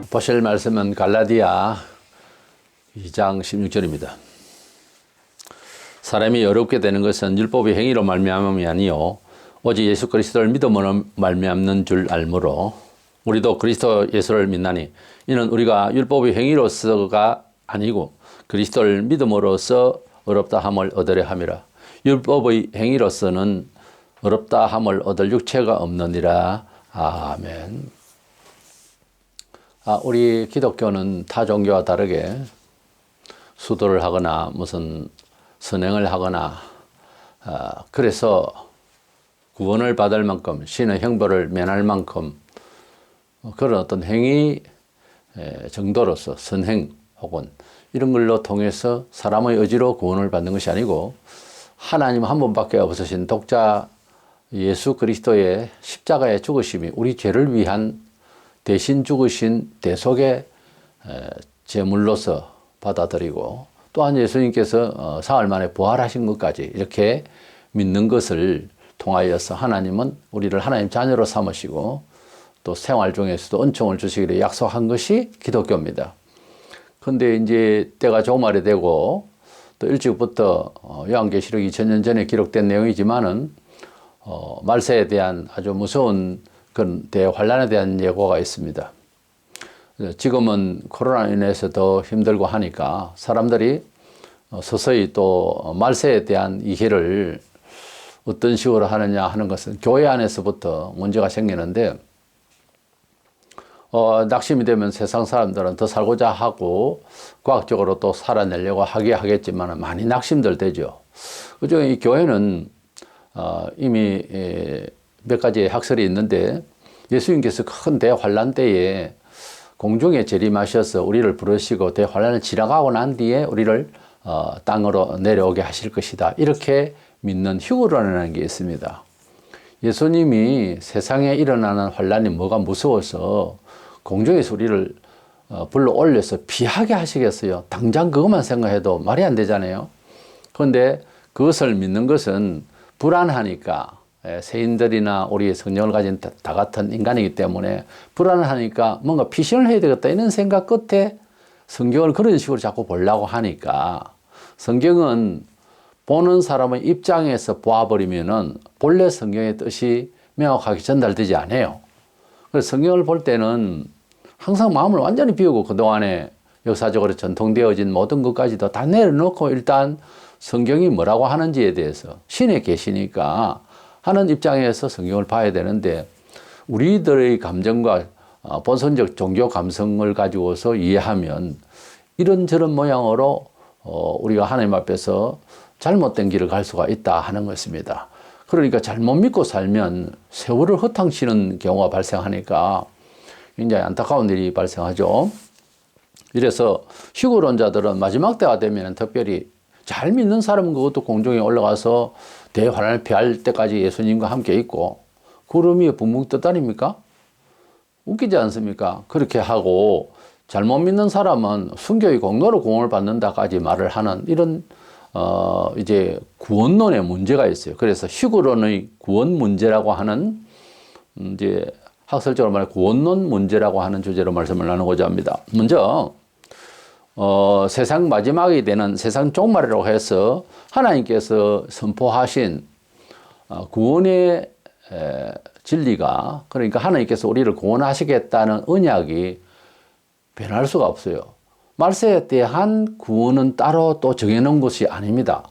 보실 말씀은 갈라디아 2장 16절입니다. 사람이 어렵게 되는 것은 율법의 행위로 말미암음이 아니요 오직 예수 그리스도를 믿음으로 말미암는 줄 알므로 우리도 그리스도 예수를 믿나니 이는 우리가 율법의 행위로서가 아니고 그리스도를 믿음으로써 어렵다 함을 얻으려 함이라. 율법의 행위로서는 어렵다 함을 얻을 육체가 없느니라. 아멘. 우리 기독교는 타 종교와 다르게 수도를 하거나 무슨 선행을 하거나 그래서 구원을 받을 만큼 신의 형벌을 면할 만큼 그런 어떤 행위 정도로서 선행 혹은 이런 걸로 통해서 사람의 의지로 구원을 받는 것이 아니고 하나님 한 분밖에 없으신 독자 예수 그리스도의 십자가의 죽으심이 우리 죄를 위한 대신 죽으신 대속의 제물로서 받아들이고 또한 예수님께서 사흘 만에 부활하신 것까지 이렇게 믿는 것을 통하여서 하나님은 우리를 하나님 자녀로 삼으시고 또 생활 중에서도 은총을 주시기를 약속한 것이 기독교입니다. 그런데 이제 때가 종말이 되고 또 일찍부터 요한계시록 2000년 전에 기록된 내용이지만은 말세에 대한 아주 무서운 그런 대환란에 대한 예고가 있습니다. 지금은 코로나로 인해서 더 힘들고 하니까 사람들이 서서히 또 말세에 대한 이해를 어떤 식으로 하느냐 하는 것은 교회 안에서부터 문제가 생기는데 낙심이 되면 세상 사람들은 더 살고자 하고 과학적으로 또 살아내려고 하겠지만 많이 낙심들 되죠. 그중에 이 교회는 이미 몇 가지 학설이 있는데 예수님께서 큰 대환란 때에 공중에 재림하셔서 우리를 부르시고 대환란을 지나가고 난 뒤에 우리를 땅으로 내려오게 하실 것이다. 이렇게 믿는 휴거론이라는 게 있습니다. 예수님이 세상에 일어나는 환란이 뭐가 무서워서 공중에서 우리를 불러 올려서 피하게 하시겠어요? 당장 그것만 생각해도 말이 안 되잖아요. 그런데 그것을 믿는 것은 불안하니까 세인들이나 우리 성령을 가진 다 같은 인간이기 때문에 불안하니까 뭔가 피신을 해야 되겠다 이런 생각 끝에 성경을 그런 식으로 자꾸 보려고 하니까 성경은 보는 사람의 입장에서 보아버리면은 본래 성경의 뜻이 명확하게 전달되지 않아요. 그래서 성경을 볼 때는 항상 마음을 완전히 비우고 그동안에 역사적으로 전통되어진 모든 것까지도 다 내려놓고 일단 성경이 뭐라고 하는지에 대해서 신에 계시니까 하는 입장에서 성경을 봐야 되는데 우리들의 감정과 본성적 종교 감성을 가지고서 이해하면 이런저런 모양으로 우리가 하나님 앞에서 잘못된 길을 갈 수가 있다 하는 것입니다. 그러니까 잘못 믿고 살면 세월을 허탕치는 경우가 발생하니까 굉장히 안타까운 일이 발생하죠. 이래서 휴거론자들은 마지막 때가 되면 특별히 잘 믿는 사람은 그것도 공중에 올라가서 대환란을 피할 때까지 예수님과 함께 있고 구름이 붕붕 떠다닙니까? 웃기지 않습니까? 그렇게 하고 잘못 믿는 사람은 순교의 공로로 구원을 받는다까지 말을 하는 이런 이제 구원론의 문제가 있어요. 그래서 휴거론의 구원 문제라고 하는 이제 학설적으로 말해 구원론 문제라고 하는 주제로 말씀을 나누고자 합니다. 먼저 세상 마지막이 되는 세상 종말이라고 해서 하나님께서 선포하신 구원의 진리가 그러니까 하나님께서 우리를 구원하시겠다는 언약이 변할 수가 없어요. 말세에 대한 구원은 따로 또 정해놓은 것이 아닙니다.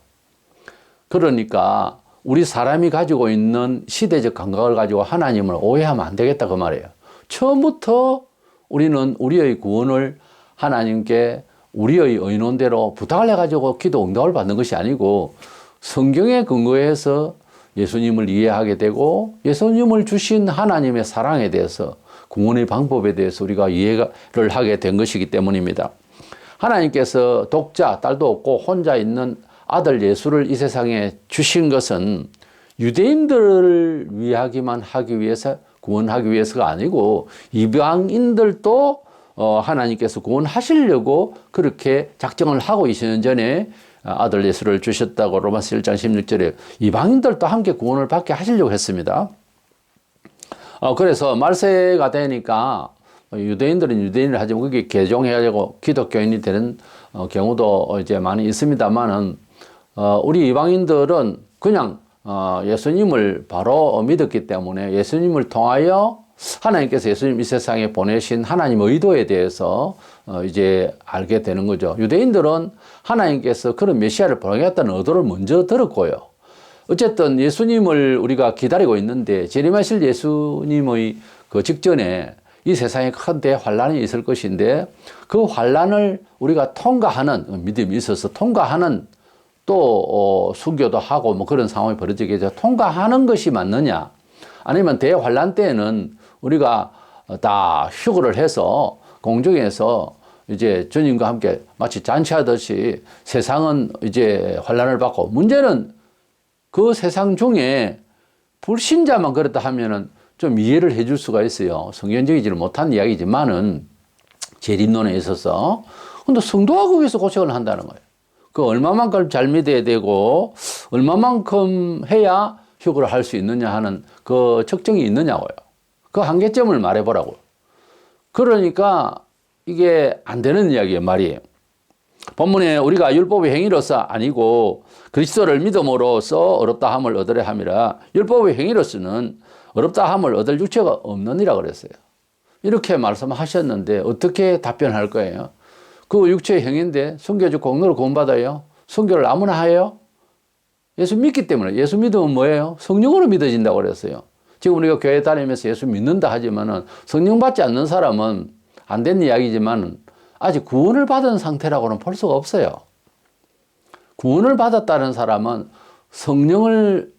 그러니까 우리 사람이 가지고 있는 시대적 감각을 가지고 하나님을 오해하면 안 되겠다 그 말이에요. 처음부터 우리는 우리의 구원을 하나님께 우리의 의논대로 부탁을 해가지고 기도 응답을 받는 것이 아니고 성경에 근거해서 예수님을 이해하게 되고 예수님을 주신 하나님의 사랑에 대해서 구원의 방법에 대해서 우리가 이해를 하게 된 것이기 때문입니다. 하나님께서 독자, 딸도 없고 혼자 있는 아들 예수를 이 세상에 주신 것은 유대인들을 위하기만 하기 위해서 구원하기 위해서가 아니고 이방인들도 하나님께서 구원하시려고 그렇게 작정을 하고 2000년 전에 아들 예수를 주셨다고 로마서 1장 16절에 이방인들도 함께 구원을 받게 하시려고 했습니다. 그래서 말세가 되니까 유대인들은 유대인을 하지만 그게 개종해가지고 기독교인이 되는 경우도 이제 많이 있습니다만은 우리 이방인들은 그냥 예수님을 바로 믿었기 때문에 예수님을 통하여 하나님께서 예수님 이 세상에 보내신 하나님 의도에 대해서 이제 알게 되는 거죠. 유대인들은 하나님께서 그런 메시아를 보내겠다는 의도를 먼저 들었고요. 어쨌든 예수님을 우리가 기다리고 있는데 재림하실 예수님의 그 직전에 이 세상에 큰 대환란이 있을 것인데 그 환란을 우리가 통과하는 믿음이 있어서 통과하는 또 순교도 하고 뭐 그런 상황이 벌어지겠죠. 통과하는 것이 맞느냐? 아니면 대환란 때에는 우리가 다 휴거를 해서 공중에서 이제 주님과 함께 마치 잔치하듯이 세상은 이제 환란을 받고 문제는 그 세상 중에 불신자만 그렇다 하면은 좀 이해를 해줄 수가 있어요. 성경적이지는 못한 이야기지만은 재림론에 있어서. 근데 성도가 거기서 고생을 한다는 거예요. 그 얼마만큼 잘 믿어야 되고 얼마만큼 해야 휴거를 할 수 있느냐 하는 그 측정이 있느냐고요. 그 한계점을 말해보라고요. 그러니까 이게 안 되는 이야기예요, 말이에요. 본문에 우리가 율법의 행위로서 아니고 그리스도를 믿음으로써 어렵다 함을 얻으려 함이라 율법의 행위로서는 어렵다 함을 얻을 육체가 없느니라 그랬어요. 이렇게 말씀하셨는데 어떻게 답변할 거예요? 그 육체의 행위인데 순교주 공로로 구원받아요? 순교를 아무나 해요? 예수 믿기 때문에. 예수 믿으면 뭐예요? 성령으로 믿어진다고 그랬어요. 지금 우리가 교회 다니면서 예수 믿는다 하지만은 성령 받지 않는 사람은 안 된 이야기지만 아직 구원을 받은 상태라고는 볼 수가 없어요. 구원을 받았다는 사람은 성령을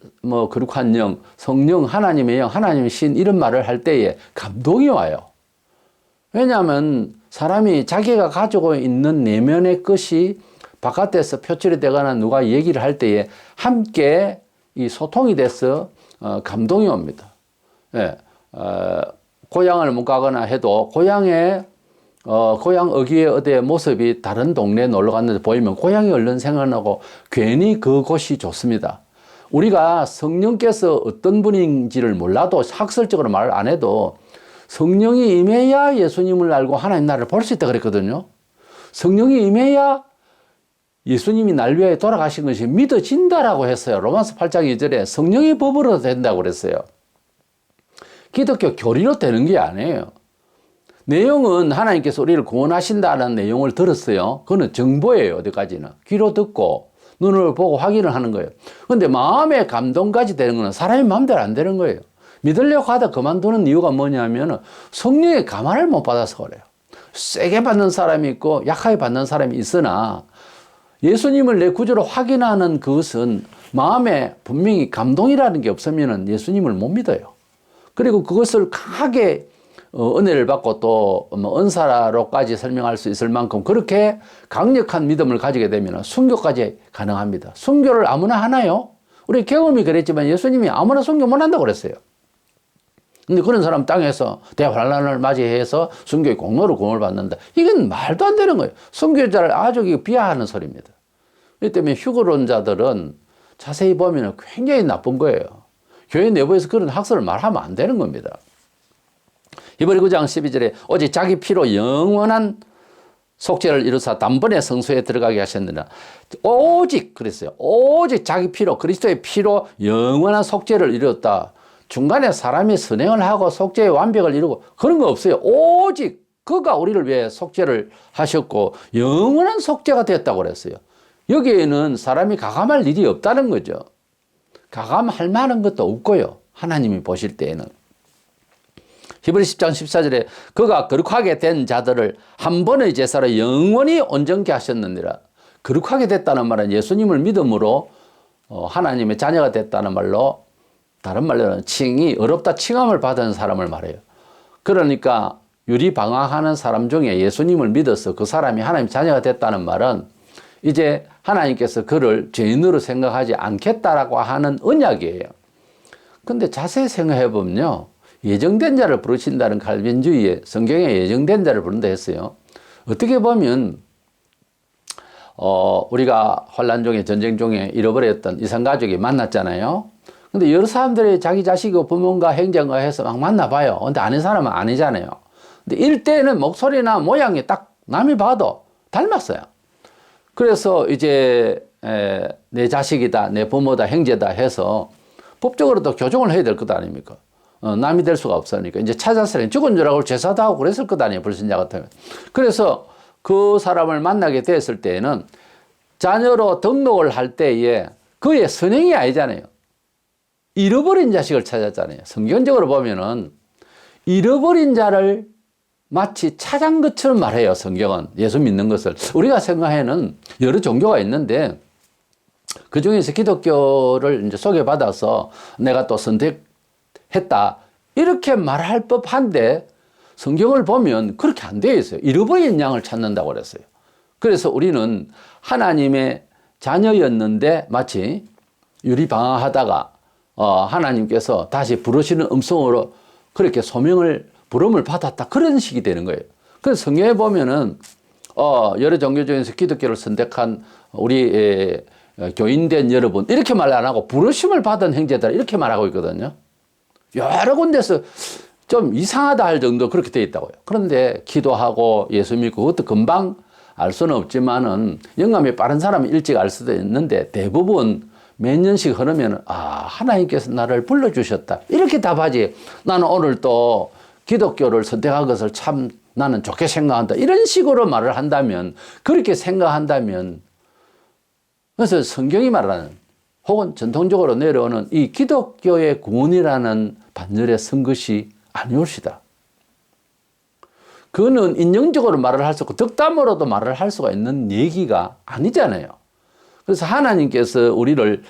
거룩한 영, 성령, 하나님의 영, 하나님의 신 이런 말을 할 때에 감동이 와요. 왜냐하면 사람이 자기가 가지고 있는 내면의 것이 바깥에서 표출이 되거나 누가 얘기를 할 때에 함께 이 소통이 돼서 감동이 옵니다. 예, 고향을 못 가거나 해도 고향의 고향 어귀의 어디의 모습이 다른 동네에 놀러 갔는데 보이면 고향이 얼른 생각나고 괜히 그곳이 좋습니다. 우리가 성령께서 어떤 분인지를 몰라도 학설적으로 말 안 해도 성령이 임해야 예수님을 알고 하나님 나라를 볼 수 있다 그랬거든요. 성령이 임해야 예수님이 날 위해 돌아가신 것이 믿어진다라고 했어요. 로마서 8장 2절에 성령의 법으로 된다고 그랬어요. 기독교 교리로 되는 게 아니에요. 내용은 하나님께서 우리를 구원하신다는 내용을 들었어요. 그거는 정보예요. 어디까지나. 귀로 듣고 눈으로 보고 확인을 하는 거예요. 그런데 마음의 감동까지 되는 것은 사람의 마음대로 안 되는 거예요. 믿으려고 하다 그만두는 이유가 뭐냐면 성령의 감화를 못 받아서 그래요. 세게 받는 사람이 있고 약하게 받는 사람이 있으나 예수님을 내 구주로 확인하는 그것은 마음에 분명히 감동이라는 게 없으면 예수님을 못 믿어요. 그리고 그것을 강하게 은혜를 받고 또 은사로까지 설명할 수 있을 만큼 그렇게 강력한 믿음을 가지게 되면 순교까지 가능합니다. 순교를 아무나 하나요? 우리 경험이 그랬지만 예수님이 아무나 순교 못 한다고 그랬어요. 근데 그런 사람 땅에서 대환란을 맞이해서 순교의 공로로 구원을 받는다. 이건 말도 안 되는 거예요. 순교자를 아주 비하하는 소리입니다. 이 때문에 휴거론자들은 자세히 보면 굉장히 나쁜 거예요. 교회 내부에서 그런 학설을 말하면 안 되는 겁니다. 히브리 9장 12절에 오직 자기 피로 영원한 속죄를 이루사 단번에 성소에 들어가게 하셨느니라. 오직 그랬어요. 오직 자기 피로 그리스도의 피로 영원한 속죄를 이루었다. 중간에 사람이 선행을 하고 속죄의 완벽을 이루고 그런 거 없어요. 오직 그가 우리를 위해 속죄를 하셨고 영원한 속죄가 되었다고 그랬어요. 여기에는 사람이 가감할 일이 없다는 거죠. 가감할 만한 것도 없고요. 하나님이 보실 때에는. 히브리 10장 14절에 그가 거룩하게 된 자들을 한 번의 제사로 영원히 온전케 하셨느니라. 거룩하게 됐다는 말은 예수님을 믿음으로 하나님의 자녀가 됐다는 말로 다른 말로는 칭이 어렵다 칭함을 받은 사람을 말해요. 그러니까 유리방황하는 사람 중에 예수님을 믿어서 그 사람이 하나님 자녀가 됐다는 말은 이제 하나님께서 그를 죄인으로 생각하지 않겠다라고 하는 언약이에요. 근데 자세히 생각해 보면요. 예정된 자를 부르신다는 칼빈주의에 성경에 예정된 자를 부른다 했어요. 어떻게 보면 우리가 환란 중에 전쟁 중에 잃어버렸던 이산가족이 만났잖아요. 근데 여러 사람들이 자기 자식이고 부모인가 행정가 해서 막 만나봐요. 근데 아는 사람은 아니잖아요. 근데 일대는 목소리나 모양이 딱 남이 봐도 닮았어요. 그래서 이제 내 자식이다, 내 부모다, 형제다 해서 법적으로도 교정을 해야 될 것 아닙니까? 남이 될 수가 없으니까 이제 찾았으니 죽은 줄 알고 제사도 하고 그랬을 것 아니에요, 불신자 같으면. 그래서 그 사람을 만나게 됐을 때에는 자녀로 등록을 할 때에 그의 선행이 아니잖아요. 잃어버린 자식을 찾았잖아요. 성경적으로 보면은 잃어버린 자를 마치 찾은 것처럼 말해요. 성경은 예수 믿는 것을. 우리가 생각에는 여러 종교가 있는데 그 중에서 기독교를 이제 소개받아서 내가 또 선택했다 이렇게 말할 법한데 성경을 보면 그렇게 안 되어 있어요. 잃어버린 양을 찾는다고 그랬어요. 그래서 우리는 하나님의 자녀였는데 마치 유리방황하다가 하나님께서 다시 부르시는 음성으로 그렇게 부름을 받았다. 그런 식이 되는 거예요. 그래서 성경에 보면은 여러 종교 중에서 기독교를 선택한 우리 교인된 여러분 이렇게 말 안 하고 부르심을 받은 형제들 이렇게 말하고 있거든요. 여러 군데서 좀 이상하다 할 정도 그렇게 되어 있다고요. 그런데 기도하고 예수 믿고 그것도 금방 알 수는 없지만은 영감이 빠른 사람은 일찍 알 수도 있는데 대부분 몇 년씩 흐르면 하나님께서 나를 불러주셨다 이렇게 답하지. 나는 오늘 또 기독교를 선택한 것을 참 나는 좋게 생각한다 이런 식으로 말을 한다면 그렇게 생각한다면 그래서 성경이 말하는 혹은 전통적으로 내려오는 이 기독교의 구원이라는 반열에 선 것이 아니올시다. 그거는 인정적으로 말을 할 수 없고 덕담으로도 말을 할 수가 있는 얘기가 아니잖아요. 그래서 하나님께서 우리를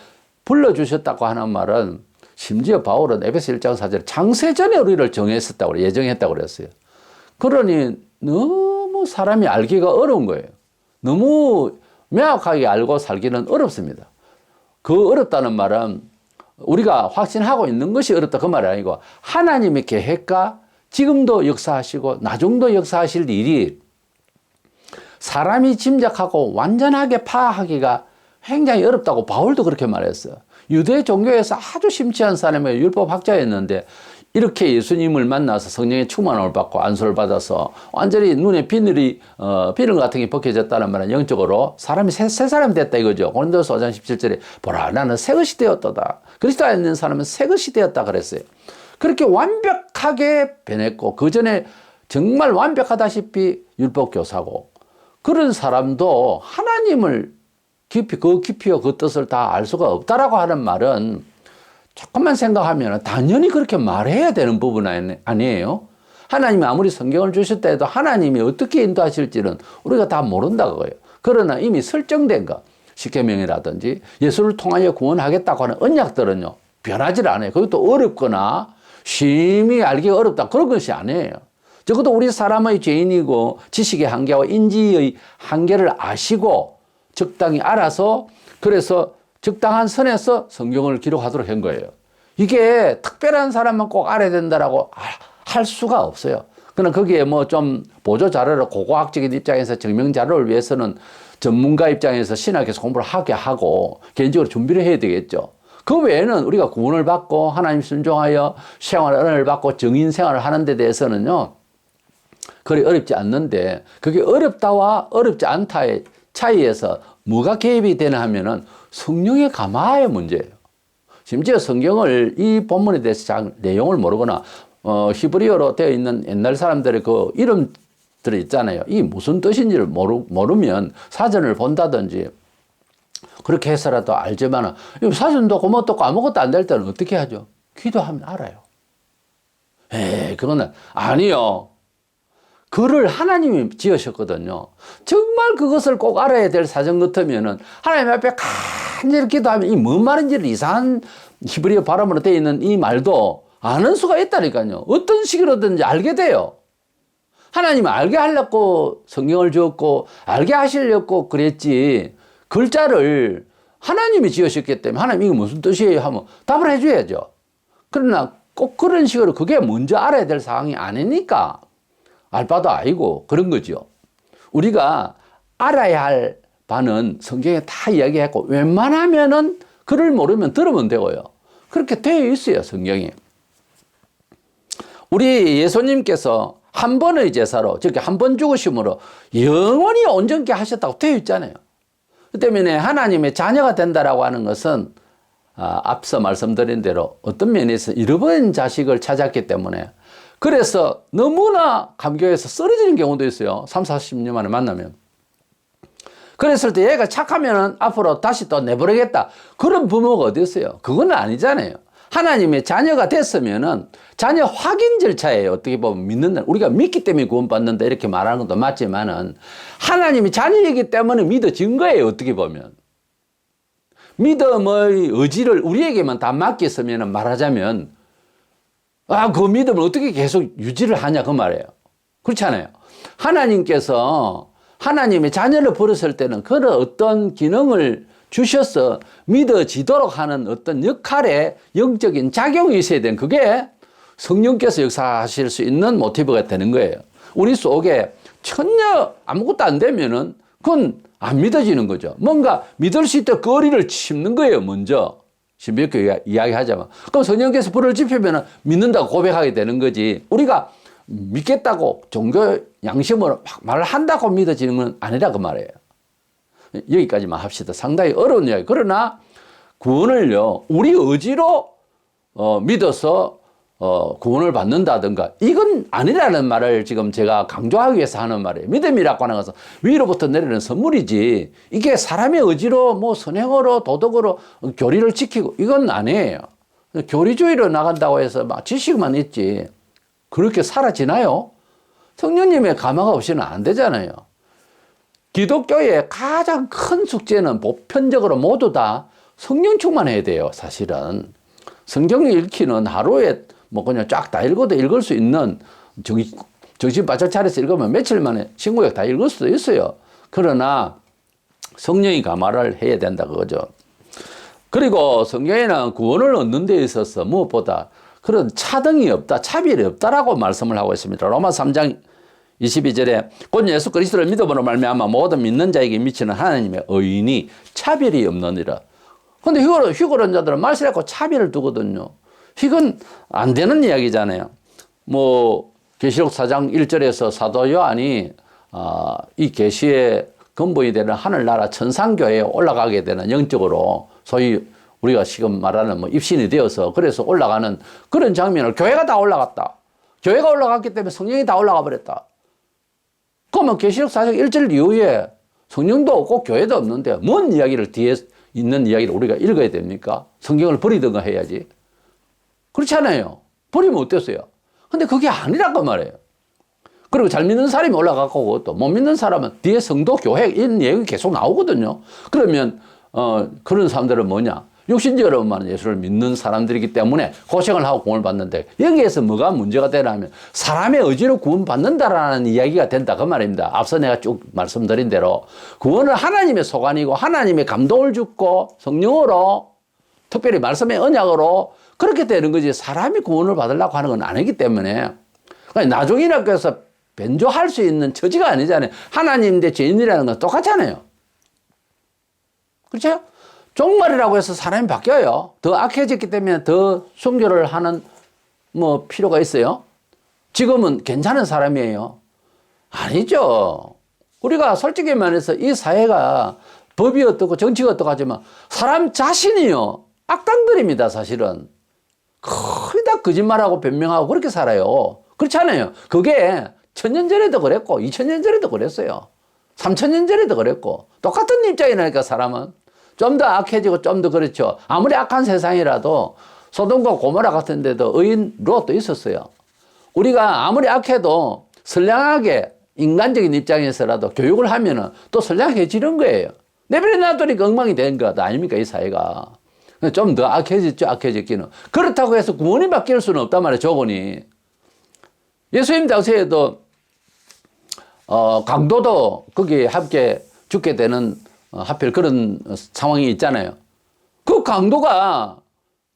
불러주셨다고 하는 말은 심지어 바울은 에베소 1장 4절에 창세전에 우리를 정했었다고 그래요. 예정했다고 그랬어요. 그러니 너무 사람이 알기가 어려운 거예요. 너무 명확하게 알고 살기는 어렵습니다. 그 어렵다는 말은 우리가 확신하고 있는 것이 어렵다 그 말이 아니고 하나님의 계획과 지금도 역사하시고 나중도 역사하실 일이 사람이 짐작하고 완전하게 파악하기가 굉장히 어렵다고 바울도 그렇게 말했어요. 유대 종교에서 아주 심취한 사람의 율법학자였는데 이렇게 예수님을 만나서 성령의 충만함을 받고 안수를 받아서 완전히 눈에 비늘 같은 게 벗겨졌다는 말은 영적으로 사람이 새 사람이 됐다 이거죠. 고린도서 5장 17절에 보라 나는 새것이 되었도다. 그리스도 안에 있는 사람은 새것이 되었다 그랬어요. 그렇게 완벽하게 변했고 그 전에 정말 완벽하다시피 율법 교사고 그런 사람도 하나님을 그 깊이와 그 뜻을 다 알 수가 없다라고 하는 말은 조금만 생각하면 당연히 그렇게 말해야 되는 부분 아니에요? 하나님이 아무리 성경을 주셨다 해도 하나님이 어떻게 인도하실지는 우리가 다 모른다고 해요. 그러나 이미 설정된 것, 십계명이라든지 예수를 통하여 구원하겠다고 하는 언약들은요, 변하지 않아요. 그것도 어렵거나 심히 알기가 어렵다. 그런 것이 아니에요. 적어도 우리 사람의 죄인이고 지식의 한계와 인지의 한계를 아시고 적당히 알아서 그래서 적당한 선에서 성경을 기록하도록 한 거예요. 이게 특별한 사람만 꼭 알아야 된다라고 할 수가 없어요. 그러나 거기에 뭐 좀 보조 자료를 고고학적인 입장에서 증명 자료를 위해서는 전문가 입장에서 신학에서 공부를 하게 하고 개인적으로 준비를 해야 되겠죠. 그 외에는 우리가 구원을 받고 하나님 순종하여 생활 은혜를 받고 정인 생활을 하는 데 대해서는요. 그리 어렵지 않는데 그게 어렵다와 어렵지 않다의 차이에서 뭐가 개입이 되나 하면은 성령의 감화의 문제예요. 심지어 성경을 이 본문에 대해서 잘 내용을 모르거나 히브리어로 되어 있는 옛날 사람들의 그 이름들이 있잖아요. 이 무슨 뜻인지를 모르면 사전을 본다든지 그렇게 해서라도 알지만 사전도 고못도 아무것도 안 될 때는 어떻게 하죠? 기도하면 알아요. 그거는 아니요. 글을 하나님이 지으셨거든요. 정말 그것을 꼭 알아야 될 사정 같으면은 하나님 앞에 간절히 기도하면 이 뭔 말인지를 이상한 히브리어 발음으로 되어 있는 이 말도 아는 수가 있다니까요. 어떤 식으로든지 알게 돼요. 하나님은 알게 하려고 성경을 지었고 알게 하시려고 그랬지 글자를 하나님이 지으셨기 때문에 하나님 이게 무슨 뜻이에요 하면 답을 해줘야죠. 그러나 꼭 그런 식으로 그게 먼저 알아야 될 상황이 아니니까 알 바도 아니고 그런 거죠. 우리가 알아야 할 바는 성경에 다 이야기했고 웬만하면은 글을 모르면 들으면 되고요. 그렇게 되어 있어요, 성경에. 우리 예수님께서 한 번의 제사로, 즉 한 번 죽으심으로 영원히 온전케 하셨다고 되어 있잖아요. 그 때문에 하나님의 자녀가 된다라고 하는 것은 앞서 말씀드린 대로 어떤 면에서 잃어버린 자식을 찾았기 때문에 그래서 너무나 감격해서 쓰러지는 경우도 있어요. 3, 40년 만에 만나면. 그랬을 때 얘가 착하면 앞으로 다시 또 내버리겠다. 그런 부모가 어디 있어요? 그건 아니잖아요. 하나님의 자녀가 됐으면은 자녀 확인 절차예요. 어떻게 보면 믿는다. 우리가 믿기 때문에 구원받는다 이렇게 말하는 것도 맞지만은 하나님이 자녀이기 때문에 믿어진 거예요. 어떻게 보면. 믿음의 의지를 우리에게만 다 맡겼으면 말하자면 그 믿음을 어떻게 계속 유지를 하냐 그 말이에요. 그렇지 않아요. 하나님께서 하나님의 자녀를 버렸을 때는 그런 어떤 기능을 주셔서 믿어지도록 하는 어떤 역할의 영적인 작용이 있어야 되는 그게 성령께서 역사하실 수 있는 모티브가 되는 거예요. 우리 속에 전혀 아무것도 안 되면은 그건 안 믿어지는 거죠. 뭔가 믿을 수 있도록 거리를 짚는 거예요. 먼저 신비롭게 이야기하자면. 그럼 성령께서 불을 지피면 믿는다고 고백하게 되는 거지. 우리가 믿겠다고 종교 양심으로 막 말을 한다고 믿어지는 건 아니라 그 말이에요. 여기까지만 합시다. 상당히 어려운 이야기. 그러나 구원을요, 우리 의지로 믿어서 구원을 받는다든가 이건 아니라는 말을 지금 제가 강조하기 위해서 하는 말이에요. 믿음이라고 하는 것은 위로부터 내리는 선물이지 이게 사람의 의지로 뭐 선행으로 도덕으로 교리를 지키고 이건 아니에요. 교리주의로 나간다고 해서 막 지식만 있지 그렇게 사라지나요? 성령님의 감화가 없이는 안 되잖아요. 기독교의 가장 큰 숙제는 보편적으로 모두 다 성령 충만해야 돼요. 사실은 성경을 읽기는 하루에 뭐 그냥 쫙 다 읽어도 읽을 수 있는 정신 바짝 차려서 읽으면 며칠 만에 신구약 다 읽을 수도 있어요. 그러나 성령이 감화를 해야 된다 그거죠. 그리고 성경에는 구원을 얻는 데 있어서 무엇보다 그런 차등이 없다, 차별이 없다라고 말씀을 하고 있습니다. 로마 3장 22절에 곧 예수 그리스도를 믿음으로 말미암아 모든 믿는 자에게 미치는 하나님의 의인이 차별이 없느니라. 근데 휘고른 자들은 말씀하고 차별을 두거든요. 이건 안 되는 이야기잖아요. 뭐 계시록 4장 1절에서 사도 요한이 이 계시의 근본이 되는 하늘나라 천상교회에 올라가게 되는 영적으로 소위 우리가 지금 말하는 뭐 입신이 되어서 그래서 올라가는 그런 장면을 교회가 다 올라갔다. 교회가 올라갔기 때문에 성령이 다 올라가 버렸다. 그러면 계시록 4장 1절 이후에 성령도 없고 교회도 없는데 뭔 이야기를 뒤에 있는 이야기를 우리가 읽어야 됩니까? 성경을 버리든가 해야지. 그렇지 않아요. 버리면 어땠어요? 근데 그게 아니라고 말이에요. 그리고 잘 믿는 사람이 올라가고 또 못 믿는 사람은 뒤에 성도 교회 이런 얘기 계속 나오거든요. 그러면 그런 사람들은 뭐냐? 육신적으로만 예수를 믿는 사람들이기 때문에 고생을 하고 구원을 받는데 여기에서 뭐가 문제가 되나 하면 사람의 의지로 구원받는다라는 이야기가 된다 그 말입니다. 앞서 내가 쭉 말씀드린 대로 구원은 하나님의 소관이고 하나님의 감동을 주고 성령으로 특별히 말씀의 언약으로 그렇게 되는 거지 사람이 구원을 받으려고 하는 건 아니기 때문에 나중이라고 해서 변조할 수 있는 처지가 아니잖아요. 하나님 대 죄인이라는 건 똑같잖아요. 그렇죠? 종말이라고 해서 사람이 바뀌어요. 더 악해졌기 때문에 더 순교를 하는 뭐 필요가 있어요? 지금은 괜찮은 사람이에요. 아니죠. 우리가 솔직히 말해서 이 사회가 법이 어떻고 정치가 어떻고 하지만 사람 자신이요. 악당들입니다, 사실은. 거의 다 거짓말하고 변명하고 그렇게 살아요. 그렇지 않아요? 그게 1000년 전에도 그랬고 2000년 전에도 그랬어요. 3000년 전에도 그랬고 똑같은 입장이라니까 사람은. 좀 더 악해지고 좀 더 그렇죠. 아무리 악한 세상이라도 소돔과 고모라 같은 데도 의인 롯도 있었어요. 우리가 아무리 악해도 선량하게 인간적인 입장에서라도 교육을 하면은 또 선량해지는 거예요. 내버려 놔두니까 엉망이 된 것 아닙니까, 이 사회가. 좀 더 악해졌죠, 악해졌기는. 그렇다고 해서 구원이 바뀔 수는 없단 말이에요, 조건이. 예수님 당시에도, 강도도 거기에 함께 죽게 되는 하필 그런 상황이 있잖아요. 그 강도가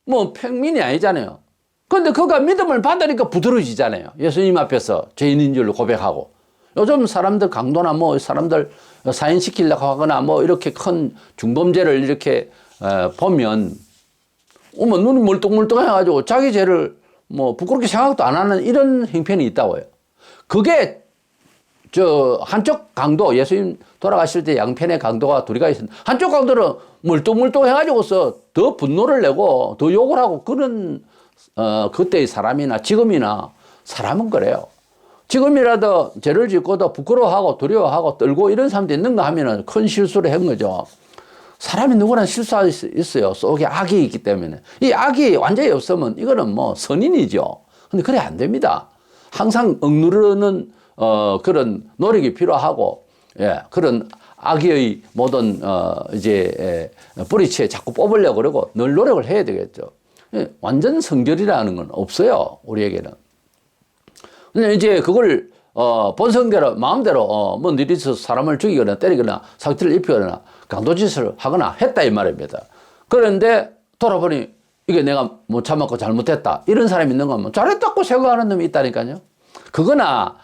뭐 평민이 아니잖아요. 그런데 그가 믿음을 받으니까 부드러워지잖아요. 예수님 앞에서 죄인인 줄로 고백하고. 요즘 사람들 강도나 뭐 사람들 사인시키려고 하거나 뭐 이렇게 큰 중범죄를 이렇게 보면 눈이 멀뚱멀뚱해가지고 자기 죄를 뭐 부끄럽게 생각도 안 하는 이런 형편이 있다고요. 그게 한쪽 강도, 예수님 돌아가실 때 양편의 강도가 둘이가 있었는데, 한쪽 강도는 물뚱물뚱 해가지고서 더 분노를 내고 더 욕을 하고 그런, 그때의 사람이나 지금이나 사람은 그래요. 지금이라도 죄를 짓고도 부끄러워하고 두려워하고 떨고 이런 사람도 있는가 하면은 큰 실수를 한 거죠. 사람이 누구나 실수할 수 있어요. 속에 악이 있기 때문에. 이 악이 완전히 없으면 이거는 뭐 선인이죠. 근데 그래 안 됩니다. 항상 억누르는 그런 노력이 필요하고, 예, 그런 악의 모든 뿌리채 자꾸 뽑으려고 그러고 늘 노력을 해야 되겠죠. 예, 완전 성결이라는 건 없어요, 우리에게는. 근데 이제 그걸 본성대로 마음대로 뭐 느리서 사람을 죽이거나 때리거나 상처를 입히거나 강도짓을 하거나 했다 이 말입니다. 그런데 돌아보니 이게 내가 못 참았고 잘못했다 이런 사람이 있는 거면 잘했다고 생각하는 놈이 있다니까요. 그거나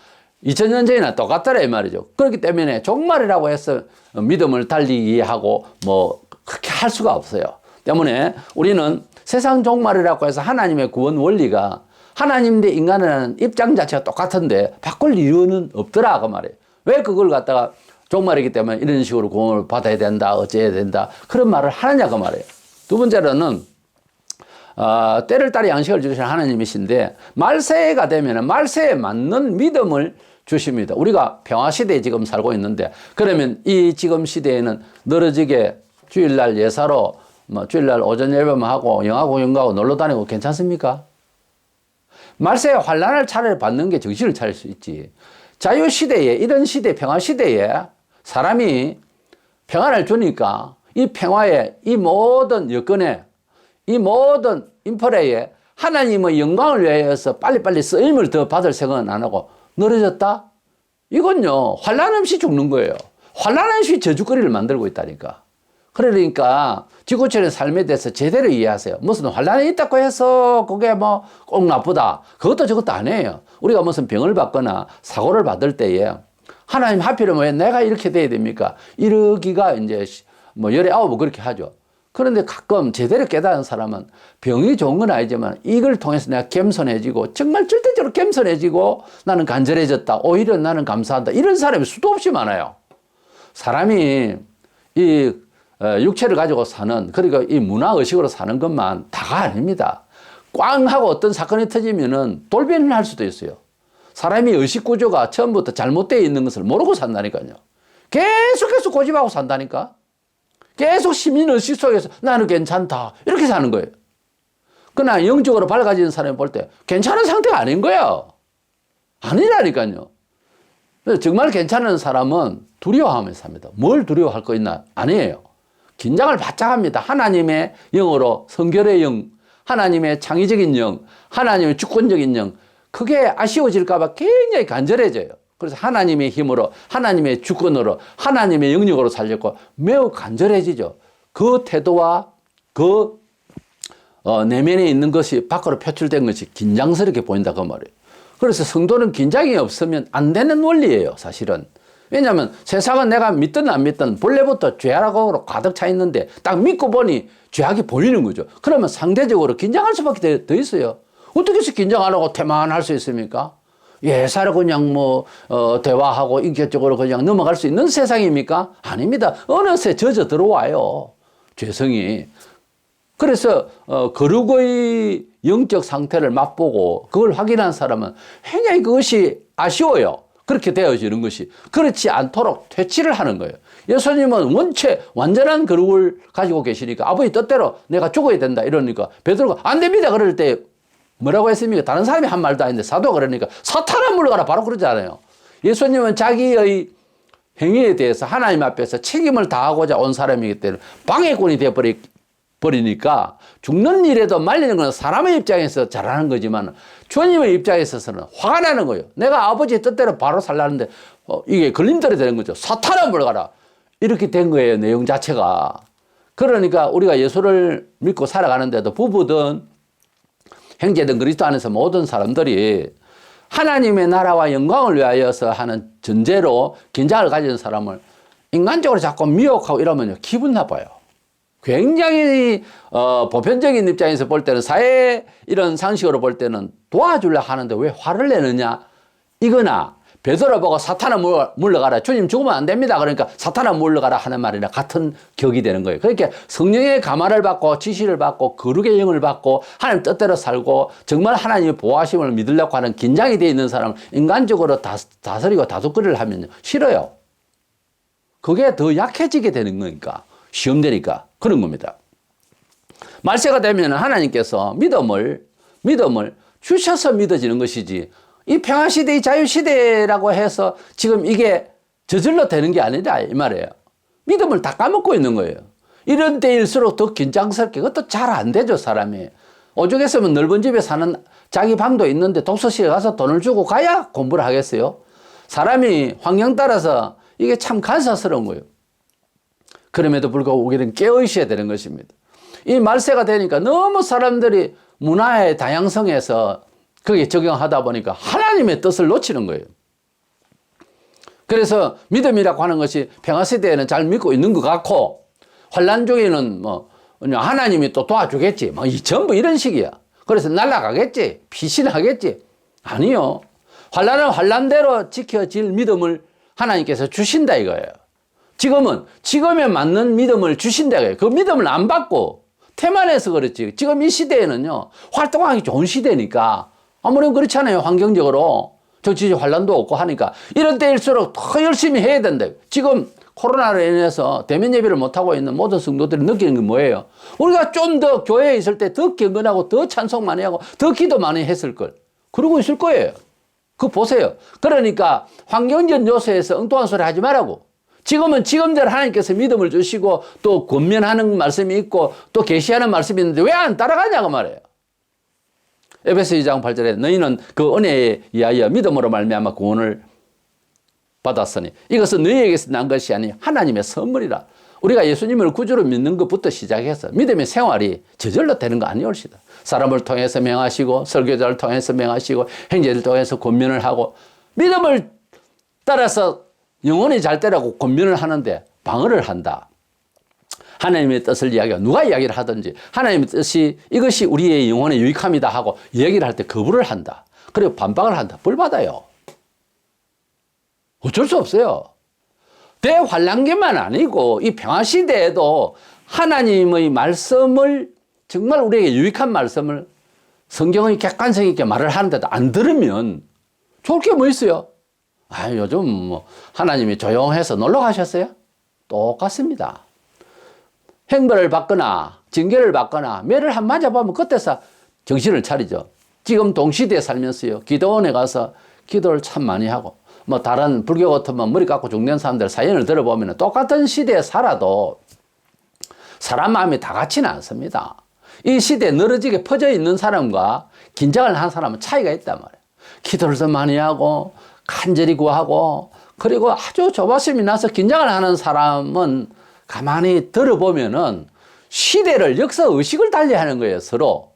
2000년 전이나 똑같더라 이 말이죠. 그렇기 때문에 종말이라고 해서 믿음을 달리 이해하고 뭐 그렇게 할 수가 없어요. 때문에 우리는 세상 종말이라고 해서 하나님의 구원 원리가 하나님 대 인간이라는 입장 자체가 똑같은데 바꿀 이유는 없더라 그 말이에요. 왜 그걸 갖다가 종말이기 때문에 이런 식으로 구원을 받아야 된다, 어째야 된다 그런 말을 하느냐 그 말이에요. 두 번째로는 때를 따라 양식을 주시는 하나님이신데 말세가 되면 말세에 맞는 믿음을 주십니다. 우리가 평화시대에 지금 살고 있는데 그러면 이 지금 시대에는 늘어지게 주일날 예사로 주일날 오전 예배만 하고 영화 공연가고 놀러 다니고 괜찮습니까? 말세에 환란을 차라리 받는 게 정신을 차릴 수 있지. 자유시대에 이런 시대 평화시대에 사람이 평안을 주니까 이 평화에 이 모든 여건에 이 모든 인프라에 하나님의 영광을 위하여서 빨리빨리 쓰임을 더 받을 생각은 안 하고 늘어졌다? 이건요 환란 없이 죽는 거예요. 환란 없이 저주거리를 만들고 있다니까. 그러니까 지구촌의 삶에 대해서 제대로 이해하세요. 무슨 환란이 있다고 해서 그게 뭐 꼭 나쁘다. 그것도 저것도 아니에요. 우리가 무슨 병을 받거나 사고를 받을 때에 하나님 하필이면 왜 내가 이렇게 돼야 됩니까? 이러기가 이제 뭐 열에 아홉 그렇게 하죠. 그런데 가끔 제대로 깨달은 사람은 병이 좋은 건 아니지만 이걸 통해서 내가 겸손해지고 정말 절대적으로 겸손해지고 나는 간절해졌다. 오히려 나는 감사한다. 이런 사람이 수도 없이 많아요. 사람이 이 육체를 가지고 사는 그러니까 이 문화의식으로 사는 것만 다가 아닙니다. 꽝 하고 어떤 사건이 터지면은 돌변을 할 수도 있어요. 사람이 의식 구조가 처음부터 잘못되어 있는 것을 모르고 산다니까요. 계속해서 고집하고 산다니까. 계속 시민 의식 속에서 나는 괜찮다 이렇게 사는 거예요. 그러나 영적으로 밝아지는 사람이 볼 때 괜찮은 상태가 아닌 거예요. 아니라니까요. 정말 괜찮은 사람은 두려워하면서 삽니다. 뭘 두려워할 거 있나? 아니에요. 긴장을 바짝 합니다. 하나님의 영으로 성결의 영, 하나님의 창의적인 영, 하나님의 주권적인 영, 그게 아쉬워질까 봐 굉장히 간절해져요. 그래서 하나님의 힘으로, 하나님의 주권으로, 하나님의 영역으로 살렸고 매우 간절해지죠. 그 태도와 그 내면에 있는 것이 밖으로 표출된 것이 긴장스럽게 보인다 그 말이에요. 그래서 성도는 긴장이 없으면 안 되는 원리예요, 사실은. 왜냐하면 세상은 내가 믿든 안 믿든 본래부터 죄악으로 가득 차 있는데 딱 믿고 보니 죄악이 보이는 거죠. 그러면 상대적으로 긴장할 수밖에 더 있어요. 어떻게 해서 긴장 안 하고 태만할 수 있습니까? 예사로 그냥 대화하고 인격적으로 그냥 넘어갈 수 있는 세상입니까? 아닙니다. 어느새 젖어 들어와요. 죄성이. 그래서 거룩의 영적 상태를 맛보고 그걸 확인한 사람은 굉장히 그것이 아쉬워요. 그렇게 되어지는 것이. 그렇지 않도록 퇴치를 하는 거예요. 예수님은 원체 완전한 거룩을 가지고 계시니까 아버지 뜻대로 내가 죽어야 된다 이러니까 베드로가 안 됩니다 그럴 때 뭐라고 했습니까? 다른 사람이 한 말도 아닌데 사도가 그러니까 사탄아 물러가라 바로 그러잖아요. 예수님은 자기의 행위에 대해서 하나님 앞에서 책임을 다하고자 온 사람이기 때문에 방해꾼이 되어버리니까 죽는 일에도 말리는 건 사람의 입장에서 잘하는 거지만 주님의 입장에 있어서는 화가 나는 거예요. 내가 아버지의 뜻대로 바로 살라는데 이게 걸림돌이 되는 거죠. 사탄아 물러가라. 이렇게 된 거예요. 내용 자체가. 그러니까 우리가 예수를 믿고 살아가는데도 부부든 형제든 그리스도 안에서 모든 사람들이 하나님의 나라와 영광을 위하여서 하는 전제로 긴장을 가진 사람을 인간적으로 자꾸 미혹하고 이러면요 기분 나빠요. 굉장히 보편적인 입장에서 볼 때는 사회 이런 상식으로 볼 때는 도와주려 하는데 왜 화를 내느냐 이거나 베드로 보고 사탄아 물러가라. 주님 죽으면 안 됩니다. 그러니까 사탄아 물러가라 하는 말이랑 같은 격이 되는 거예요. 그러니까 성령의 감화를 받고 지시를 받고 거룩의 영을 받고 하나님 뜻대로 살고 정말 하나님의 보호하심을 믿으려고 하는 긴장이 되어 있는 사람을 인간적으로 다스리고 다독거리를 하면 싫어요. 그게 더 약해지게 되는 거니까 시험되니까 그런 겁니다. 말세가 되면 하나님께서 믿음을 주셔서 믿어지는 것이지 이 평화시대의 자유시대라고 해서 지금 이게 저절로 되는 게 아니라 이 말이에요. 믿음을 다 까먹고 있는 거예요. 이런 때일수록 더 긴장스럽게 그것도 잘 안 되죠 사람이. 오죽했으면 넓은 집에 사는 자기 방도 있는데 독서실에 가서 돈을 주고 가야 공부를 하겠어요. 사람이 환경 따라서 이게 참 간사스러운 거예요. 그럼에도 불구하고 우리는 깨어 있어야 되는 것입니다. 이 말세가 되니까 너무 사람들이 문화의 다양성에서 거기에 적용하다 보니까 하나님의 뜻을 놓치는 거예요. 그래서 믿음이라고 하는 것이 평화시대에는 잘 믿고 있는 것 같고 환란 중에는 뭐 하나님이 또 도와주겠지 뭐 전부 이런 식이야. 그래서 날아가겠지 피신하겠지 아니요. 환란은 환란대로 지켜질 믿음을 하나님께서 주신다 이거예요. 지금에 맞는 믿음을 주신다 이거예요. 그 믿음을 안 받고 태만해서 그렇지. 지금 이 시대에는요 활동하기 좋은 시대니까 아무래도 그렇잖아요. 환경적으로 정치적 환란도 없고 하니까 이런 때일수록 더 열심히 해야 된다. 지금 코로나로 인해서 대면 예배를 못하고 있는 모든 성도들이 느끼는 게 뭐예요? 우리가 좀 더 교회에 있을 때 더 경건하고 더 찬송 많이 하고 더 기도 많이 했을 걸. 그러고 있을 거예요. 그거 보세요. 그러니까 환경적 요소에서 엉뚱한 소리 하지 말라고. 지금은 지금대로 하나님께서 믿음을 주시고 또 권면하는 말씀이 있고 또 계시하는 말씀이 있는데 왜 안 따라가냐고 말해요. 에베소 2장 8절에 너희는 그 은혜에 의하여 믿음으로 말미암아 구원을 받았으니 이것은 너희에게서 난 것이 아니 하나님의 선물이라. 우리가 예수님을 구주로 믿는 것부터 시작해서 믿음의 생활이 저절로 되는 거 아니올시다. 사람을 통해서 명하시고 설교자를 통해서 명하시고 형제를 통해서 권면을 하고 믿음을 따라서 영혼이 잘 되라고 권면을 하는데 방어를 한다. 하나님의 뜻을 이야기하고 누가 이야기를 하든지 하나님의 뜻이 이것이 우리의 영혼에 유익함이다 하고 이야기를 할 때 거부를 한다. 그리고 반박을 한다. 벌 받아요. 어쩔 수 없어요. 대환란기만 아니고 이 평화시대에도 하나님의 말씀을 정말 우리에게 유익한 말씀을 성경의 객관성 있게 말을 하는데도 안 들으면 좋을 게 뭐 있어요? 요즘 뭐 하나님이 조용해서 놀러 가셨어요? 똑같습니다. 행벌을 받거나 징계를 받거나 매를 한 맞아보면 그때서 정신을 차리죠. 지금 동시대에 살면서요. 기도원에 가서 기도를 참 많이 하고 뭐 다른 불교 같으면 머리 깎고 죽는 사람들 사연을 들어보면 똑같은 시대에 살아도 사람 마음이 다 같지는 않습니다. 이 시대에 늘어지게 퍼져 있는 사람과 긴장을 하는 사람은 차이가 있단 말이에요. 기도를 더 많이 하고 간절히 구하고 그리고 아주 조바심이 나서 긴장을 하는 사람은 가만히 들어보면은 시대를 역사 의식을 달리하는 거예요, 서로.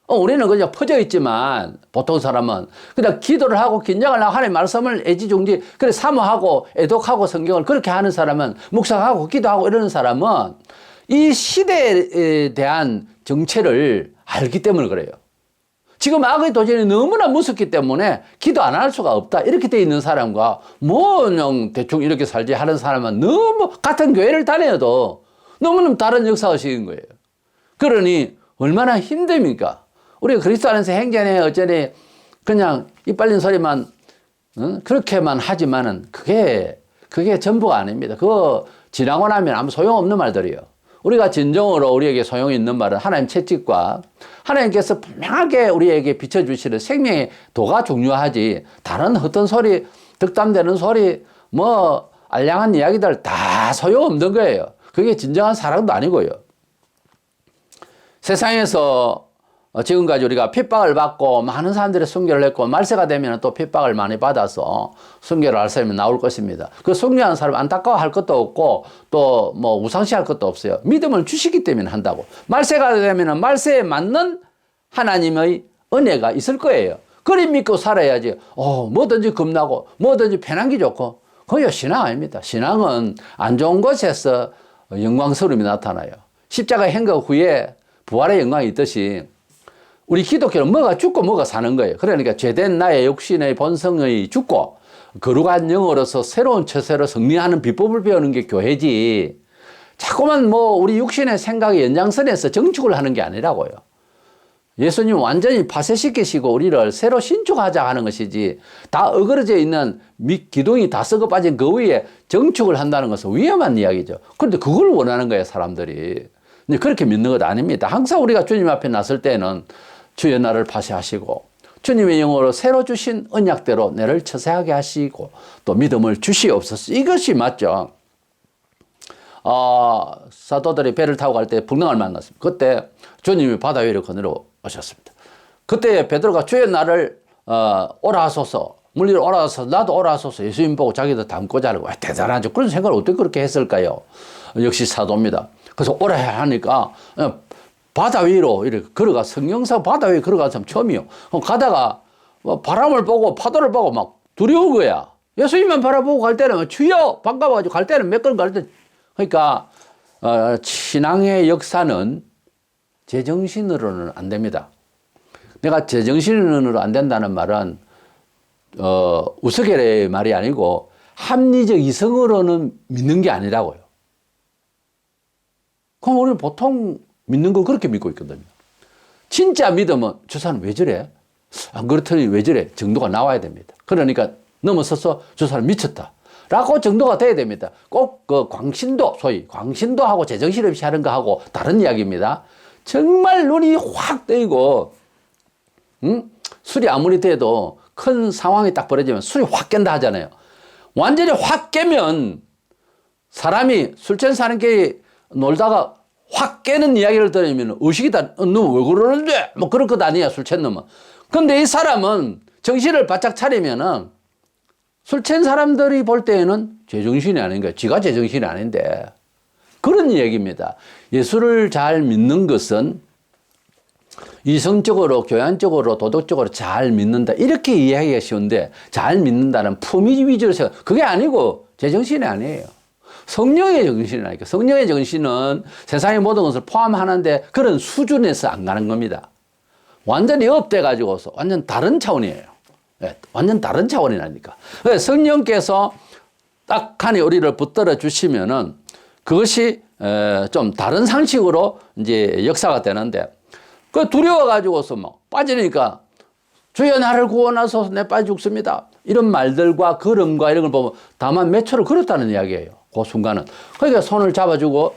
우리는 그냥 퍼져 있지만 보통 사람은 그냥 기도를 하고 긴장을 하고 하나님의 말씀을 애지중지 그래 사모하고 애독하고 성경을 그렇게 하는 사람은 묵상하고 기도하고 이러는 사람은 이 시대에 대한 정체를 알기 때문에 그래요. 지금 악의 도전이 너무나 무섭기 때문에 기도 안 할 수가 없다. 이렇게 돼 있는 사람과 뭐 그냥 대충 이렇게 살지 하는 사람은 너무 같은 교회를 다녀도 너무너무 다른 역사의식인 거예요. 그러니 얼마나 힘듭니까? 우리가 그리스도 안에서 행전에 어쩌니 그냥 이빨린 소리만 그렇게만 하지만은 그게 전부가 아닙니다. 그거 지나고 나면 아무 소용없는 말들이에요. 우리가 진정으로 우리에게 소용이 있는 말은 하나님 채찍과 하나님께서 분명하게 우리에게 비춰주시는 생명의 도가 중요하지 다른 어떤 소리 득담되는 소리 뭐 알량한 이야기들 다 소용없는 거예요. 그게 진정한 사랑도 아니고요. 세상에서 지금까지 우리가 핍박을 받고 많은 사람들이 순교를 했고 말세가 되면 또 핍박을 많이 받아서 순교를 할 사람이 나올 것입니다. 그 순교하는 사람 안타까워할 것도 없고 또 뭐 우상시할 것도 없어요. 믿음을 주시기 때문에 한다고. 말세가 되면 말세에 맞는 하나님의 은혜가 있을 거예요. 그리 믿고 살아야지. 뭐든지 겁나고 뭐든지 편한게 좋고 그게 신앙 아닙니다. 신앙은 안 좋은 곳에서 영광스러움이 나타나요. 십자가 행각 후에 부활의 영광이 있듯이 우리 기독교는 뭐가 죽고 뭐가 사는 거예요. 그러니까 죄된 나의 육신의 본성의 죽고 거룩한 영으로서 새로운 처세로 승리하는 비법을 배우는 게 교회지. 자꾸만 뭐 우리 육신의 생각의 연장선에서 정축을 하는 게 아니라고요. 예수님 완전히 파쇄시키시고 우리를 새로 신축하자 하는 것이지, 다 어그러져 있는 기둥이 다 썩어 빠진 그 위에 정축을 한다는 것은 위험한 이야기죠. 그런데 그걸 원하는 거예요, 사람들이. 근데 그렇게 믿는 것 아닙니다. 항상 우리가 주님 앞에 나설 때는 주의 나를 파쇄하시고 주님의 영으로 새로 주신 언약대로 내를 처세하게 하시고 또 믿음을 주시옵소서. 이것이 맞죠. 사도들이 배를 타고 갈 때 풍랑을 만났습니다. 그때 주님이 바다 위로 거느려 오셨습니다. 그때 베드로가 주의 나를 오라 하소서, 물 위로 오라 하소서, 나도 오라 하소서, 예수님 보고 자기도 담고자 하고, 대단하죠. 그런 생각을 어떻게 그렇게 했을까요? 역시 사도입니다. 그래서 오라 하니까 바다 위로 이렇게 걸어가, 성경상 바다 위에 걸어간 사람 처음이요. 가다가 바람을 보고 파도를 보고 막 두려운 거야. 예수님만 바라보고 갈 때는 주여 반가워가지고 갈 때는 몇 걸음 갈 때. 그러니까 신앙의 역사는 제정신으로는 안 됩니다. 내가 제정신으로 안 된다는 말은 우스갯의 말이 아니고 합리적 이성으로는 믿는 게 아니라고요. 그럼 우리는 보통 믿는 거 그렇게 믿고 있거든요. 진짜 믿으면 저 사람 왜 저래? 안 그렇더니 왜 저래? 정도가 나와야 됩니다. 그러니까 넘어서서 저 사람 미쳤다 라고 정도가 돼야 됩니다. 꼭 그 광신도, 소위 광신도하고 제정신없이 하는 거하고 다른 이야기입니다. 정말 눈이 확 뜨이고 술이 아무리 돼도 큰 상황이 딱 벌어지면 술이 확 깬다 하잖아요. 완전히 확 깨면 사람이 술 취한 사람끼리 놀다가 확 깨는 이야기를 들으면 의식이다. 너 왜 그러는데? 뭐 그럴 것 아니야, 술 취한 놈은. 근데 이 사람은 정신을 바짝 차리면은 술 취한 사람들이 볼 때에는 제정신이 아닌 거야. 지가 제정신이 아닌데. 그런 얘기입니다. 예수를 잘 믿는 것은 이성적으로, 교양적으로, 도덕적으로 잘 믿는다. 이렇게 이해하기가 쉬운데, 잘 믿는다는 품위 위주로 생각, 그게 아니고 제정신이 아니에요. 성령의 정신이라니까. 성령의 정신은 세상의 모든 것을 포함하는데 그런 수준에서 안 가는 겁니다. 완전히 업돼가지고서 완전 다른 차원이에요. 네, 완전 다른 차원이라니까. 성령께서 딱하니 우리를 붙들어 주시면은 그것이 좀 다른 상식으로 이제 역사가 되는데, 그 두려워가지고서 막 빠지니까 주여 나를 구원하소서 내 빠져 죽습니다. 이런 말들과 걸음과 이런 걸 보면 다만 몇 초를 걸었다는 이야기예요. 그 순간은. 그러니까 손을 잡아주고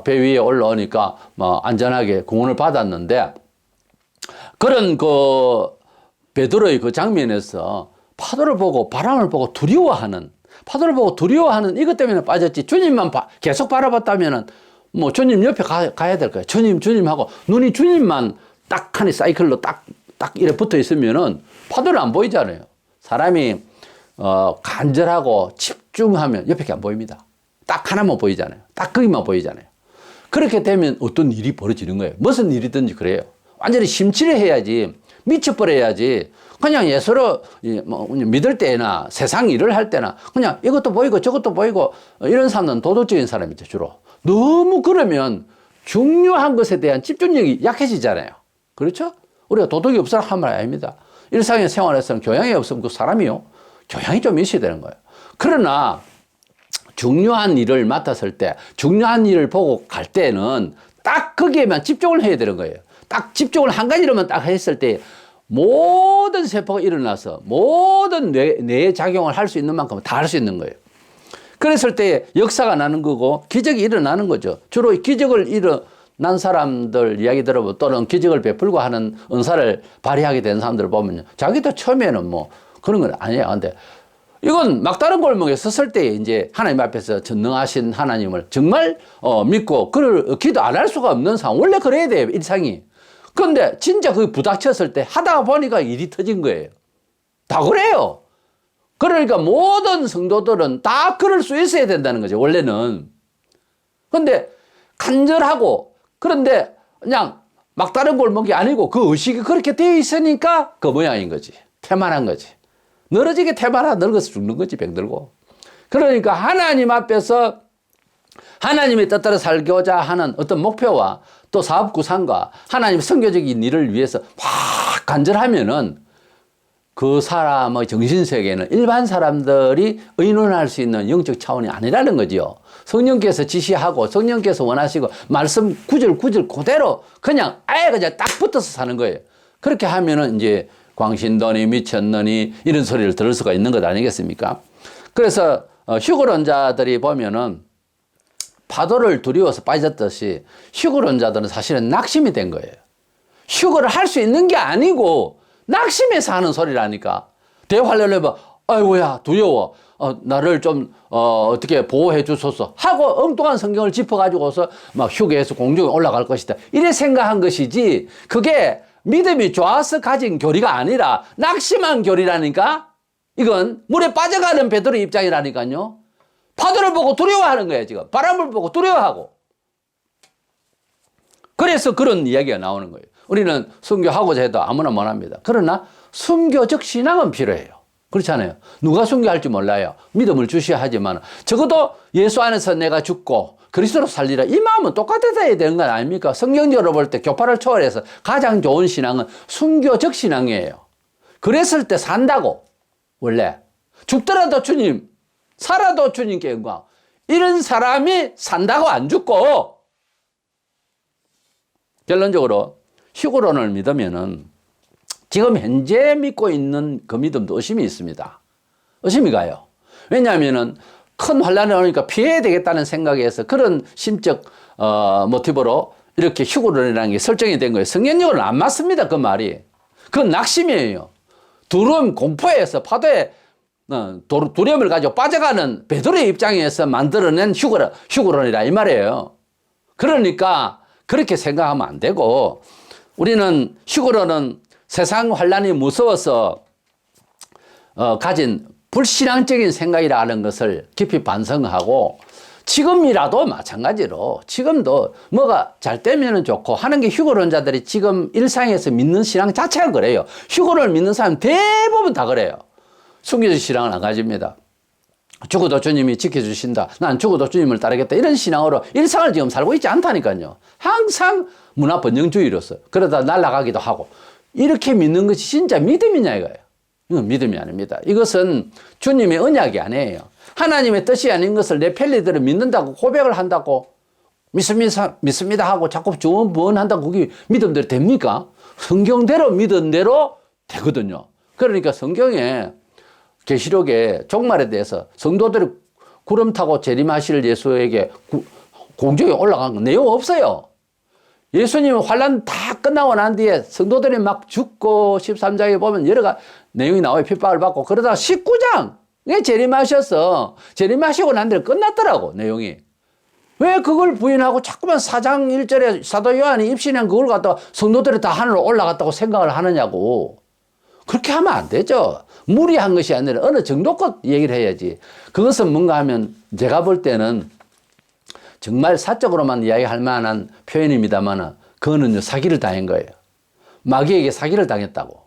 배 위에 올라오니까 뭐 안전하게 구원을 받았는데, 그런 그 베드로의 그 장면에서 파도를 보고 바람을 보고 두려워하는, 파도를 보고 두려워하는 이것 때문에 빠졌지, 주님만 계속 바라봤다면은 뭐 주님 옆에 가야 될 거예요. 주님 하고 눈이 주님만 딱하니 사이클로 딱 이렇게 붙어 있으면은 파도를 안 보이잖아요. 사람이 간절하고 집중하면 옆에 게 안 보입니다. 딱 하나만 보이잖아요. 딱 거기만 보이잖아요. 그렇게 되면 어떤 일이 벌어지는 거예요. 무슨 일이든지 그래요. 완전히 심취를 해야지, 미쳐버려야지. 그냥 예수로 믿을 때나 세상 일을 할 때나 그냥 이것도 보이고 저것도 보이고 이런 사람은 도덕적인 사람이죠, 주로. 너무 그러면 중요한 것에 대한 집중력이 약해지잖아요. 그렇죠? 우리가 도덕이 없어라 한 말 아닙니다. 일상의 생활에서는 교양이 없으면 그 사람이요, 교양이 좀 있어야 되는 거예요. 그러나 중요한 일을 맡았을 때, 중요한 일을 보고 갈 때는 딱 거기에만 집중을 해야 되는 거예요. 딱 집중을 한 가지로만 딱 했을 때 모든 세포가 일어나서 모든 뇌의 작용을 할 수 있는 만큼 다 할 수 있는 거예요. 그랬을 때 역사가 나는 거고 기적이 일어나는 거죠. 주로 기적을 일어난 사람들 이야기 들어보면, 또는 기적을 베풀고 하는 은사를 발휘하게 된 사람들을 보면 자기도 처음에는 뭐 그런 건 아니에요. 근데 이건 막다른 골목에 섰을 때 이제 하나님 앞에서 전능하신 하나님을 정말 믿고 그를 기도 안 할 수가 없는 상황. 원래 그래야 돼요, 일상이. 그런데 진짜 그 부닥쳤을 때 하다가 보니까 일이 터진 거예요. 다 그래요. 그러니까 모든 성도들은 다 그럴 수 있어야 된다는 거죠, 원래는. 그런데 간절하고, 그런데 그냥 막다른 골목이 아니고 그 의식이 그렇게 되어 있으니까 그 모양인 거지. 태만한 거지. 늘어지게 태만하다 늙어서 죽는 거지, 병들고. 그러니까 하나님 앞에서 하나님의 뜻대로 살고자 하는 어떤 목표와 또 사업 구상과 하나님의 선교적인 일을 위해서 막 간절하면은 그 사람의 정신세계는 일반 사람들이 의논할 수 있는 영적 차원이 아니라는 거죠. 성령께서 지시하고 성령께서 원하시고 말씀 구절 그대로 그냥 아예 그냥 딱 붙어서 사는 거예요. 그렇게 하면은 이제 광신도니 미쳤느니 이런 소리를 들을 수가 있는 것 아니겠습니까? 그래서 휴거론자들이 보면은 파도를 두려워서 빠졌듯이 휴거론자들은 사실은 낙심이 된 거예요. 휴거를 할 수 있는 게 아니고 낙심해서 하는 소리라니까. 대환란을 해봐. 아이고야 두려워. 나를 좀 어떻게 보호해 주소서 하고 엉뚱한 성경을 짚어가지고서 막 휴게해서 공중에 올라갈 것이다. 이래 생각한 것이지 그게 믿음이 좋아서 가진 교리가 아니라 낙심한 교리라니까. 이건 물에 빠져가는 베드로 입장이라니까요. 파도를 보고 두려워하는 거예요. 지금 바람을 보고 두려워하고. 그래서 그런 이야기가 나오는 거예요. 우리는 순교하고자 해도 아무나 못합니다. 그러나 순교적 신앙은 필요해요. 그렇잖아요. 누가 순교할지 몰라요. 믿음을 주셔야 하지만 적어도 예수 안에서 내가 죽고 그리스도로 살리라 이 마음은 똑같아야 되는 건 아닙니까? 성경적으로 볼 때 교파를 초월해서 가장 좋은 신앙은 순교적 신앙이에요. 그랬을 때 산다고. 원래 죽더라도 주님, 살아도 주님께 영광. 이런 사람이 산다고 안 죽고. 결론적으로 휴거론을 믿으면은 지금 현재 믿고 있는 그 믿음도 의심이 있습니다. 의심이 가요. 왜냐하면은 큰 환란이 오니까 피해야 되겠다는 생각에서 그런 심적 모티브로 이렇게 휴거론이라는 게 설정이 된 거예요. 성경적으로는 안 맞습니다. 그 말이. 그건 낙심이에요. 두려움, 공포에서 파도에 두려움을 가지고 빠져가는 베드로의 입장에서 만들어낸 휴거론이라 이 말이에요. 그러니까 그렇게 생각하면 안 되고 우리는 휴거론은 세상 환란이 무서워서 가진 불신앙적인 생각이라는 것을 깊이 반성하고 지금이라도 마찬가지로 지금도 뭐가 잘 되면 좋고 하는 게 휴거론자들이 지금 일상에서 믿는 신앙 자체가 그래요. 휴거를 믿는 사람 대부분 다 그래요. 순교적 신앙은 안 가집니다. 죽어도 주님이 지켜주신다. 난 죽어도 주님을 따르겠다. 이런 신앙으로 일상을 지금 살고 있지 않다니까요. 항상 문화 번영주의로서 그러다 날아가기도 하고 이렇게 믿는 것이 진짜 믿음이냐 이거예요. 이건 믿음이 아닙니다. 이것은 주님의 언약이 아니에요. 하나님의 뜻이 아닌 것을 내 편리대로 믿는다고 고백을 한다고 믿습니다 하고 자꾸 주원부원한다고 그게 믿음대로 됩니까? 성경대로 믿은 대로 되거든요. 그러니까 성경에 계시록에 종말에 대해서 성도들이 구름 타고 재림하실 예수에게 공중에 올라간 건 내용 없어요. 예수님 환란 다 끝나고 난 뒤에 성도들이 막 죽고 13장에 보면 여러 가지 내용이 나와요. 핍박을 받고 그러다가 19장에 재림하셔서 재림하시고 난 뒤에 끝났더라고 내용이. 왜 그걸 부인하고 자꾸만 4장 1절에 사도 요한이 입신한 그걸 갖다가 성도들이 다 하늘로 올라갔다고 생각을 하느냐고. 그렇게 하면 안 되죠. 무리한 것이 아니라 어느 정도껏 얘기를 해야지. 그것은 뭔가 하면 제가 볼 때는 정말 사적으로만 이야기할 만한 표현입니다만 그거는요 사기를 당한 거예요. 마귀에게 사기를 당했다고.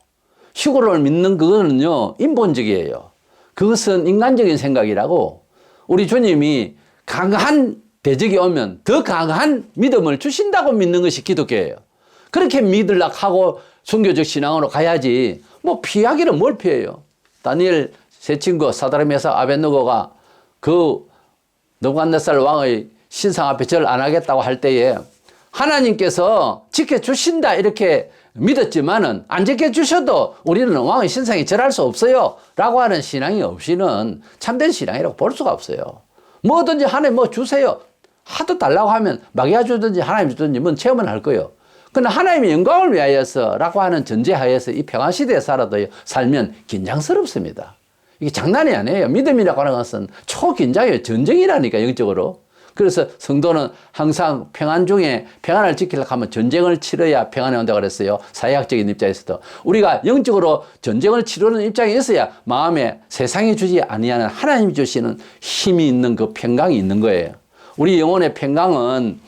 휴거를 믿는 그거는요 인본적이에요. 그것은 인간적인 생각이라고. 우리 주님이 강한 대적이 오면 더 강한 믿음을 주신다고 믿는 것이 기독교예요. 그렇게 믿으려고 하고 순교적 신앙으로 가야지 뭐 피하기는 뭘 피해요. 다니엘 세 친구 사드락메삭 아벳느고가 그 느부갓네살 왕의 신상 앞에 절 안 하겠다고 할 때에 하나님께서 지켜주신다 이렇게 믿었지만은 안 지켜주셔도 우리는 왕의 신상에 절할 수 없어요 라고 하는 신앙이 없이는 참된 신앙이라고 볼 수가 없어요. 뭐든지 하나님 뭐 주세요 하도 달라고 하면 마귀가 주든지 하나님 주든지 뭔 체험은 할 거예요. 그러나 하나님의 영광을 위하여서라고 하는 전제하에서 이 평화시대에 살면 긴장스럽습니다. 이게 장난이 아니에요. 믿음이라고 하는 것은 초긴장이에요. 전쟁이라니까 영적으로. 그래서 성도는 항상 평안 중에 평안을 지키려고 하면 전쟁을 치러야 평안이 온다고 그랬어요. 사회학적인 입장에서도. 우리가 영적으로 전쟁을 치르는 입장에 있어야 마음에 세상이 주지 아니하는 하나님이 주시는 힘이 있는 그 평강이 있는 거예요. 우리 영혼의 평강은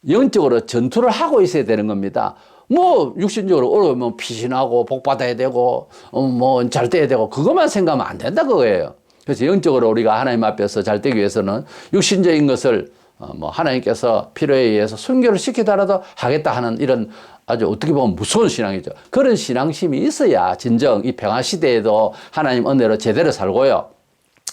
영적으로 전투를 하고 있어야 되는 겁니다. 뭐 육신적으로 어려우면 피신하고 복받아야 되고 뭐 잘 돼야 되고 그것만 생각하면 안 된다 그거예요. 그래서 영적으로 우리가 하나님 앞에서 잘 되기 위해서는 육신적인 것을 뭐 하나님께서 필요에 의해서 순교를 시키더라도 하겠다 하는 이런 아주 어떻게 보면 무서운 신앙이죠. 그런 신앙심이 있어야 진정 이 평화 시대에도 하나님 은혜로 제대로 살고요.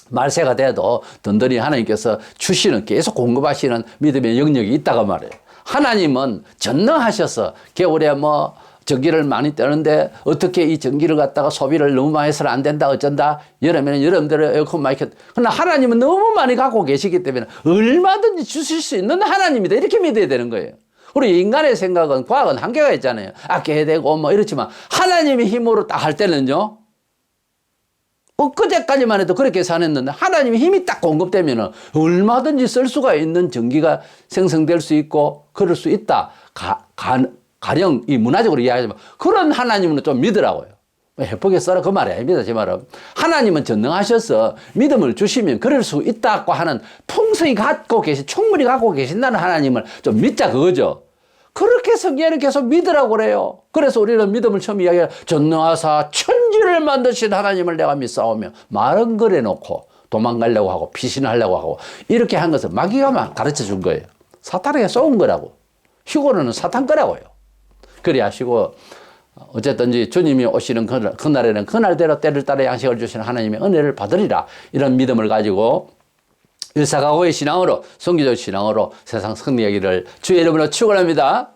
말세가 돼도 든든히 하나님께서 주시는 계속 공급하시는 믿음의 영역이 있다고 말해요. 하나님은 전능하셔서 겨울에 뭐 전기를 많이 뜨는데 어떻게 이 전기를 갖다가 소비를 너무 많이 해서는 안 된다 어쩐다. 여름에는 여름대로 에어컨 많이 켰다. 그러나 하나님은 너무 많이 갖고 계시기 때문에 얼마든지 주실 수 있는 하나님이다. 이렇게 믿어야 되는 거예요. 우리 인간의 생각은 과학은 한계가 있잖아요. 아껴야 되고 뭐 이렇지만 하나님의 힘으로 딱 할 때는요. 엊그제까지만 해도 그렇게 사냈는데 하나님의 힘이 딱 공급되면 얼마든지 쓸 수가 있는 전기가 생성될 수 있고 그럴 수 있다. 가령 이 문화적으로 이야기하지만 그런 하나님은 좀 믿으라고요. 해보게 써라 그 말이 아닙니다. 제 말은 하나님은 전능하셔서 믿음을 주시면 그럴 수 있다고 하는 풍성히 갖고 계신 충분히 갖고 계신다는 하나님을 좀 믿자 그거죠. 그렇게 성경에는 계속 믿으라고 그래요. 그래서 우리는 믿음을 처음 이야기해요. 전능하사 천지를 만드신 하나님을 내가 믿사오며 말은 그래 놓고 도망가려고 하고 피신하려고 하고 이렇게 한 것을 마귀가 가르쳐 준 거예요. 사탄에게 쏘은 거라고. 휴거는 사탄 거라고요. 그리 하시고 어쨌든지 주님이 오시는 그날에는 그날대로 때를 따라 양식을 주시는 하나님의 은혜를 받으리라. 이런 믿음을 가지고 일사각오의 신앙으로 성기적 신앙으로 세상 승리하기를 주의 이름으로 축원합니다.